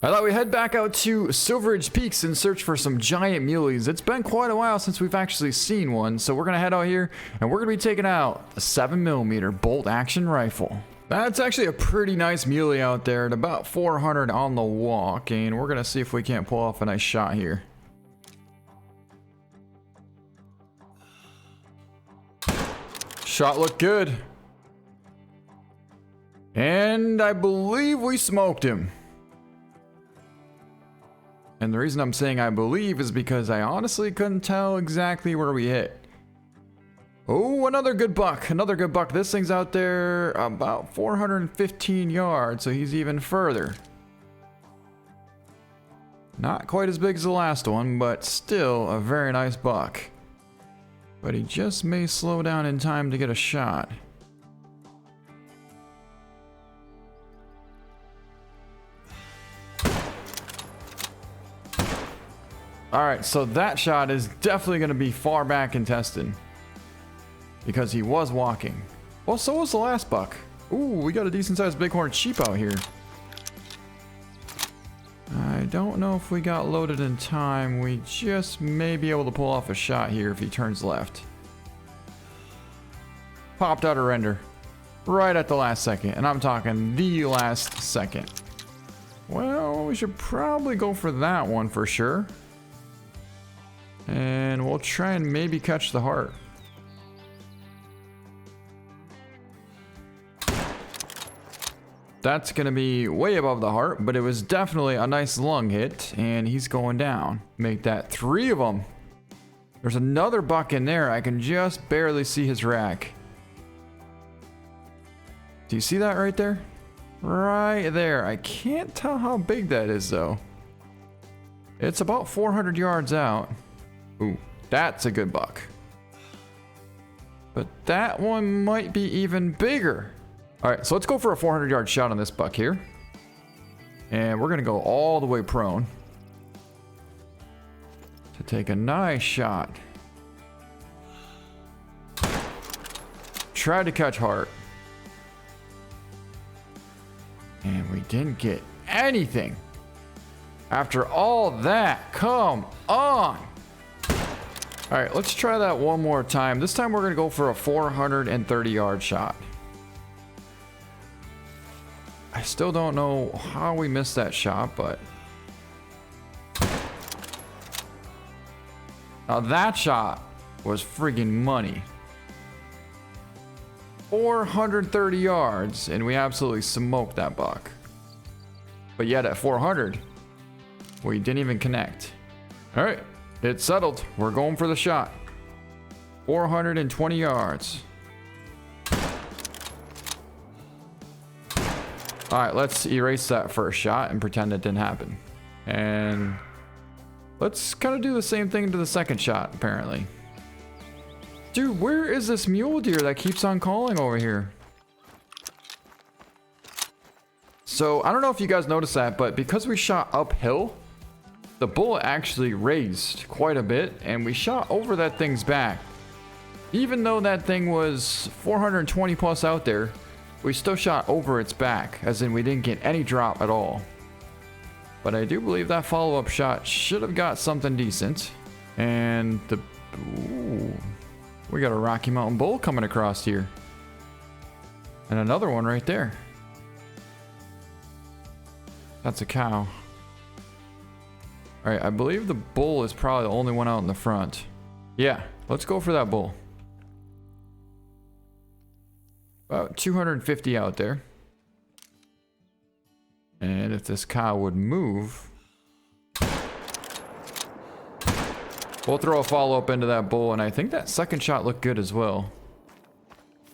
I thought we'd head back out to Silveridge Peaks and search for some giant muleys. It's been quite a while since we've actually seen one, so we're gonna head out here and we're gonna be taking out a 7mm bolt action rifle. That's actually a pretty nice muley out there at about 400 on the walk, and we're gonna see if we can't pull off a nice shot here. Shot looked good. And I believe we smoked him. And the reason I'm saying I believe is because I honestly couldn't tell exactly where we hit. Oh, another good buck. Another good buck. This thing's out there about 415 yards, so he's even further. Not quite as big as the last one, but still a very nice buck. But he just may slow down in time to get a shot. Alright, so that shot is definitely going to be far back and tested. Because he was walking. Well, so was the last buck. Ooh, we got a decent sized bighorn sheep out here. I don't know if we got loaded in time. We just may be able to pull off a shot here if he turns left. Popped out a render. Right at the last second. And I'm talking the last second. Well, we should probably go for that one for sure. And we'll try and maybe catch the heart. That's going to be way above the heart, but it was definitely a nice lung hit, and he's going down. Make that 3 of them. There's another buck in there. I can just barely see his rack. Do you see that right there? Right there. I can't tell how big that is, though. It's about 400 yards out. Ooh, that's a good buck. But that one might be even bigger. All right, so let's go for a 400-yard shot on this buck here. And we're going to go all the way prone to take a nice shot. Tried to catch heart. And we didn't get anything. After all that, come on. All right, let's try that one more time. This time we're going to go for a 430-yard shot. I still don't know how we missed that shot, but... Now that shot was friggin' money. 430 yards, and we absolutely smoked that buck. But yet at 400, we didn't even connect. All right. It's settled. We're going for the shot. 420 yards. Alright, let's erase that first shot and pretend it didn't happen. And let's kind of do the same thing to the second shot, apparently. Dude, where is this mule deer that keeps on calling over here? So, I don't know if you guys noticed that, but because we shot uphill, the bullet actually raised quite a bit, and we shot over that thing's back. Even though that thing was 420 plus out there, we still shot over its back, as in we didn't get any drop at all. But I do believe that follow-up shot should have got something decent. And the... Ooh, we got a Rocky Mountain bull coming across here. And another one right there. That's a cow. Alright, I believe the bull is probably the only one out in the front. Yeah, let's go for that bull. About 250 out there. And if this cow would move... We'll throw a follow-up into that bull, and I think that second shot looked good as well.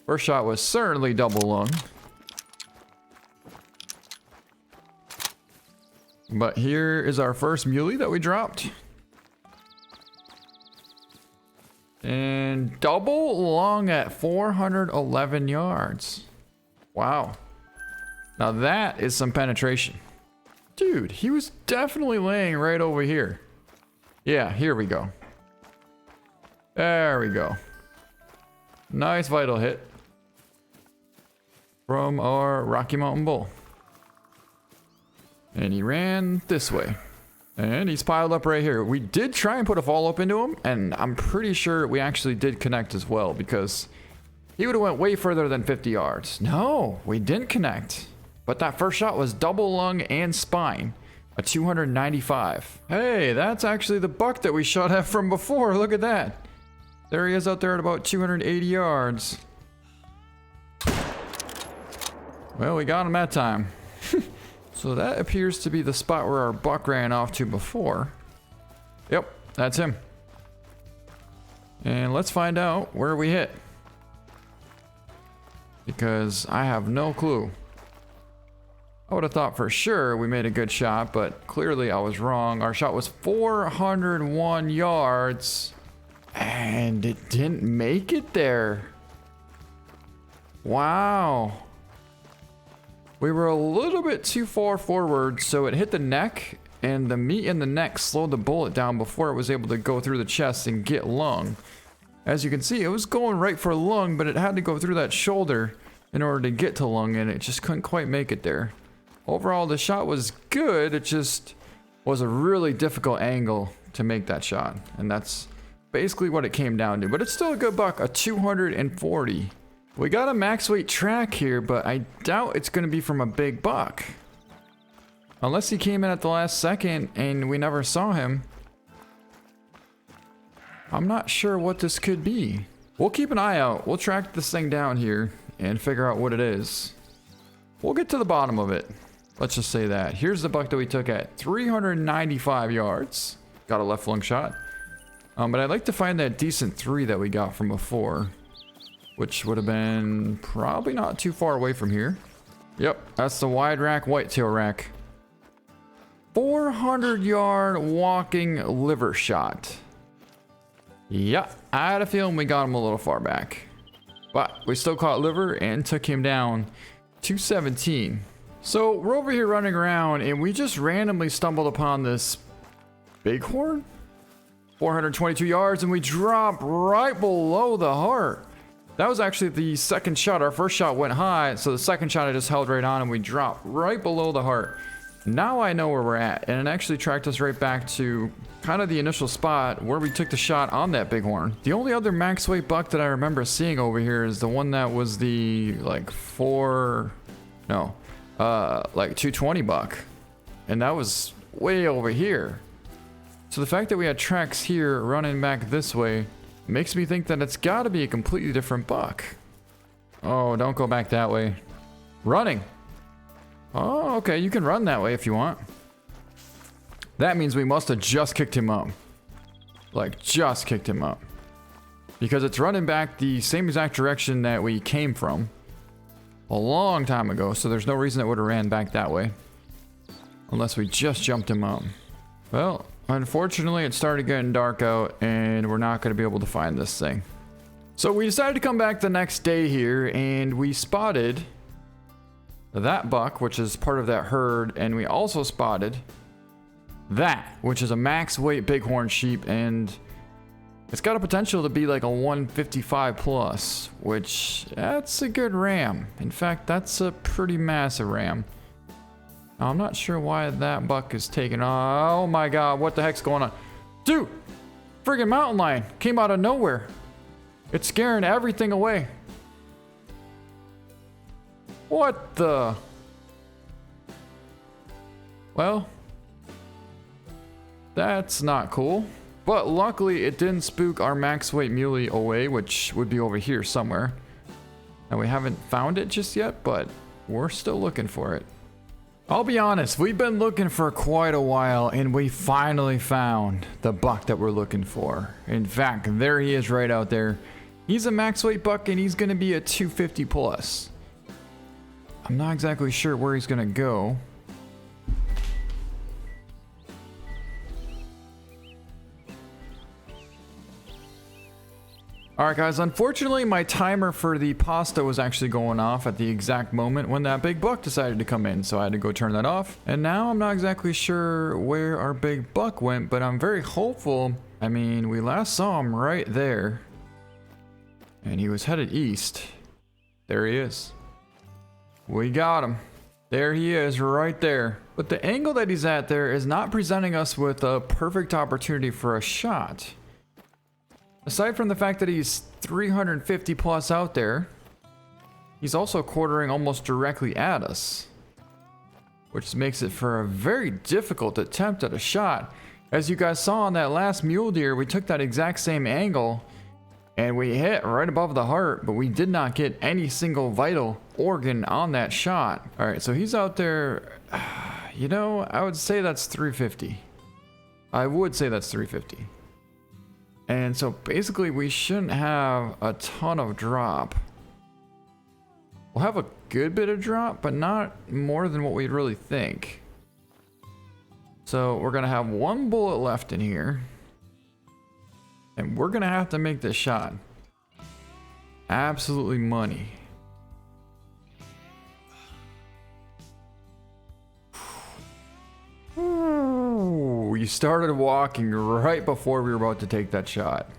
First shot was certainly double lung. But here is our first muley that we dropped. And double lung at 411 yards. Wow. Now that is some penetration. Dude, he was definitely laying right over here. Yeah, here we go. There we go. Nice vital hit from our Rocky Mountain bull. And he ran this way. And he's piled up right here. We did try and put a follow-up into him, and I'm pretty sure we actually did connect as well, because he would have went way further than 50 yards. No, we didn't connect. But that first shot was double lung and spine. A 295. Hey, that's actually the buck that we shot at from before. Look at that. There he is out there at about 280 yards. Well, we got him that time. So that appears to be the spot where our buck ran off to before. Yep, that's him. And let's find out where we hit, because I have no clue. I would have thought for sure we made a good shot, but clearly I was wrong. Our shot was 401 yards, and it didn't make it there. Wow. We were a little bit too far forward, so it hit the neck, and the meat in the neck slowed the bullet down before it was able to go through the chest and get lung. As you can see, it was going right for lung, but it had to go through that shoulder in order to get to lung, and it just couldn't quite make it there. Overall, the shot was good. It just was a really difficult angle to make that shot, and that's basically what it came down to. But it's still a good buck, a 240. We got a max weight track here, but I doubt it's going to be from a big buck. Unless he came in at the last second and we never saw him. I'm not sure what this could be. We'll keep an eye out. We'll track this thing down here and figure out what it is. We'll get to the bottom of it. Let's just say that. Here's the buck that we took at 395 yards. Got a left lung shot. But I'd like to find that decent 3 that we got from before, which would have been probably not too far away from here. Yep, that's the wide rack, whitetail rack. 400 yard walking liver shot. Yeah, I had a feeling we got him a little far back. But we still caught liver and took him down 217. So we're over here running around and we just randomly stumbled upon this bighorn. 422 yards, and we drop right below the heart. That was actually the second shot. Our first shot went high, so the second shot I just held right on and we dropped right below the heart. Now I know where we're at, and it actually tracked us right back to kind of the initial spot where we took the shot on that bighorn. The only other max weight buck that I remember seeing over here is the one that was the like 220 buck, and that was way over here. So the fact that we had tracks here running back this way makes me think that it's got to be a completely different buck. Oh, don't go back that way. Running. Oh, okay, you can run that way if you want. That means we must have just kicked him up. Like, just kicked him up. Because it's running back the same exact direction that we came from a long time ago, so there's no reason it would have ran back that way. Unless we just jumped him up. Well, unfortunately, it started getting dark out, and we're not going to be able to find this thing. So we decided to come back the next day here, and we spotted that buck, which is part of that herd, and we also spotted that, which is a max weight bighorn sheep, and it's got a potential to be like a 155 plus, which that's a good ram. In fact, that's a pretty massive ram. I'm not sure why that buck is taking. Oh my god, what the heck's going on? Dude, friggin' mountain lion came out of nowhere. It's scaring everything away. What the? Well, that's not cool. But luckily, it didn't spook our max weight muley away, which would be over here somewhere. And we haven't found it just yet, but we're still looking for it. I'll be honest, we've been looking for quite a while, and we finally found the buck that we're looking for. In fact, there he is right out there. He's a max weight buck, and he's going to be a 250 plus. I'm not exactly sure where he's going to go. Alright guys, unfortunately my timer for the pasta was actually going off at the exact moment when that big buck decided to come in, so I had to go turn that off. And now I'm not exactly sure where our big buck went, but I'm very hopeful. I mean, we last saw him right there, and he was headed east. There he is. We got him. There he is right there. But the angle that he's at there is not presenting us with a perfect opportunity for a shot. Aside from the fact that he's 350 plus out there, he's also quartering almost directly at us, which makes it for a very difficult attempt at a shot. As you guys saw on that last mule deer, we took that exact same angle and we hit right above the heart, but we did not get any single vital organ on that shot. All right, so he's out there. You know, I would say that's 350. I would say that's 350. And so basically we shouldn't have a ton of drop. We'll have a good bit of drop, but not more than what we'd really think. So we're gonna have one bullet left in here. And we're gonna have to make this shot. Absolutely money. Ooh, you started walking right before we were about to take that shot.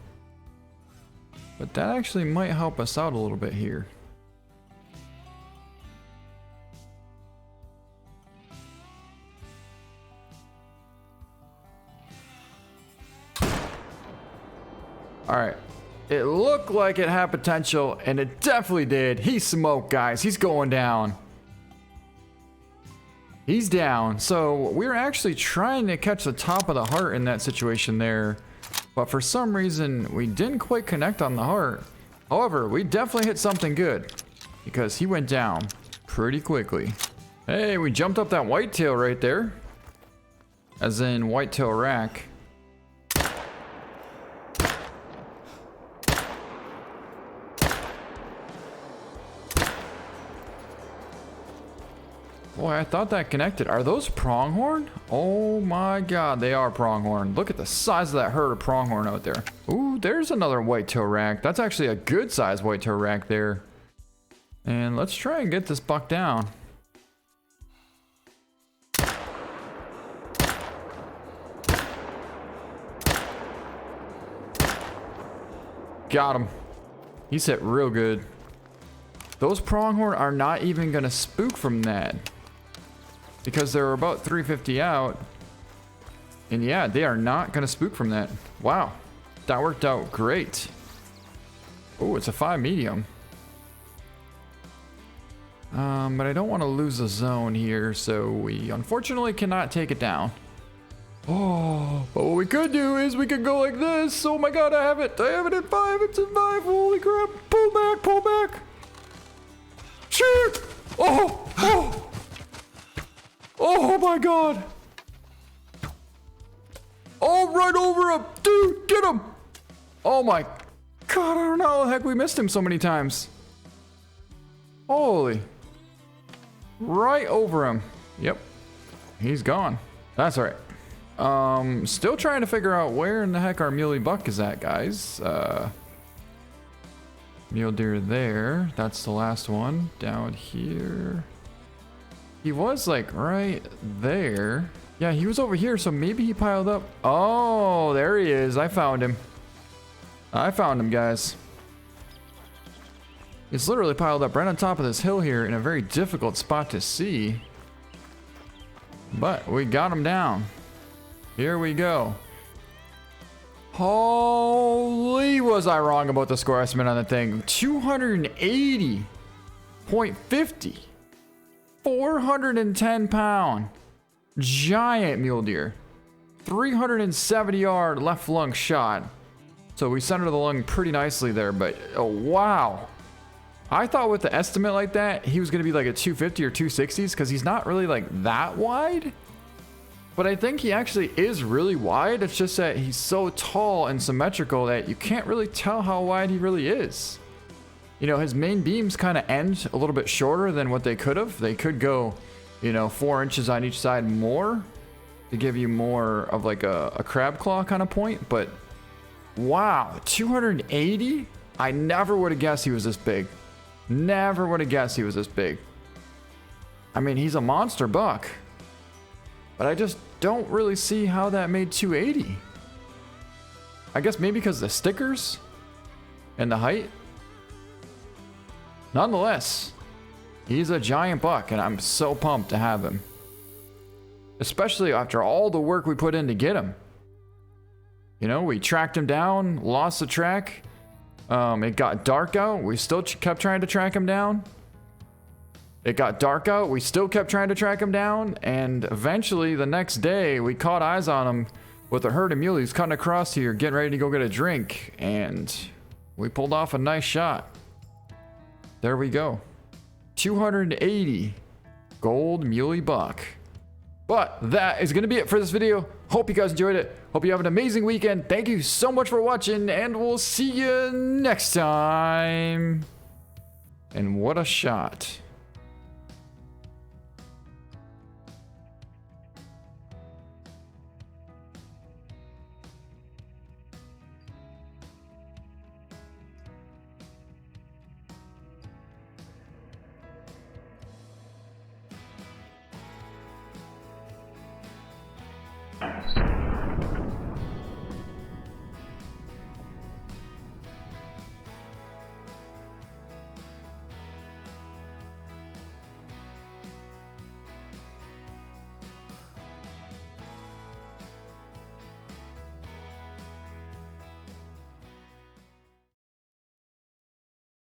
But that actually might help us out a little bit here. Alright, it looked like it had potential, and it definitely did. He smoked, guys. He's going down. He's down. So we're actually trying to catch the top of the heart in that situation there, but for some reason we didn't quite connect on the heart. However, we definitely hit something good because he went down pretty quickly. Hey, we jumped up that whitetail right there, as in whitetail rack. Boy, I thought that connected. Are those pronghorn? Oh my god, they are pronghorn. Look at the size of that herd of pronghorn out there. Ooh, there's another whitetail rack. That's actually a good size whitetail rack there. And let's try and get this buck down. Got him. He's hit real good. Those pronghorn are not even gonna spook from that, because they're about 350 out. And yeah, they are not gonna spook from that. Wow, that worked out great. Oh, it's a 5 medium. But I don't want to lose a zone here, so we unfortunately cannot take it down. Oh, but what we could do is we could go like this. Oh my god, I have it in 5, it's in 5, holy crap. Pull back, pull back. Shoot! Oh! Oh my god! Oh, right over him! Dude, get him! Oh my god, I don't know how the heck we missed him so many times. Holy. Right over him. Yep. He's gone. That's alright. Still trying to figure out where in the heck our muley buck is at, guys. Mule deer there. That's the last one. Down here. He was like right there. Yeah, he was over here, so maybe he piled up. Oh, there he is. I found him. I found him, guys. He's literally piled up right on top of this hill here in a very difficult spot to see. But we got him down. Here we go. Holy, was I wrong about the score estimate on the thing. 280.50. 410 pound. Giant mule deer. 370 yard left lung shot. So we centered the lung pretty nicely there, but oh wow. I thought with the estimate like that, he was going to be like a 250 or 260s because he's not really like that wide. But I think he actually is really wide. It's just that he's so tall and symmetrical that you can't really tell how wide he really is. You know, his main beams kind of end a little bit shorter than what they could have. They could go, you know, 4 inches on each side more to give you more of like a crab claw kind of point. But wow, 280? I never would have guessed he was this big. Never would have guessed he was this big. I mean, he's a monster buck. But I just don't really see how that made 280. I guess maybe because the stickers and the height. Nonetheless, he's a giant buck and I'm so pumped to have him. especially after all the work we put in to get him. You know, we tracked him down, lost the track. It got dark out. We still kept trying to track him down. It got dark out. We still kept trying to track him down. And eventually, the next day, we caught eyes on him with a herd of muleys cutting across here, getting ready to go get a drink. And we pulled off a nice shot. There we go. 280 gold muley buck. But that is going to be it for this video. Hope you guys enjoyed it. Hope you have an amazing weekend. Thank you so much for watching, and we'll see you next time. And what a shot. Thanks.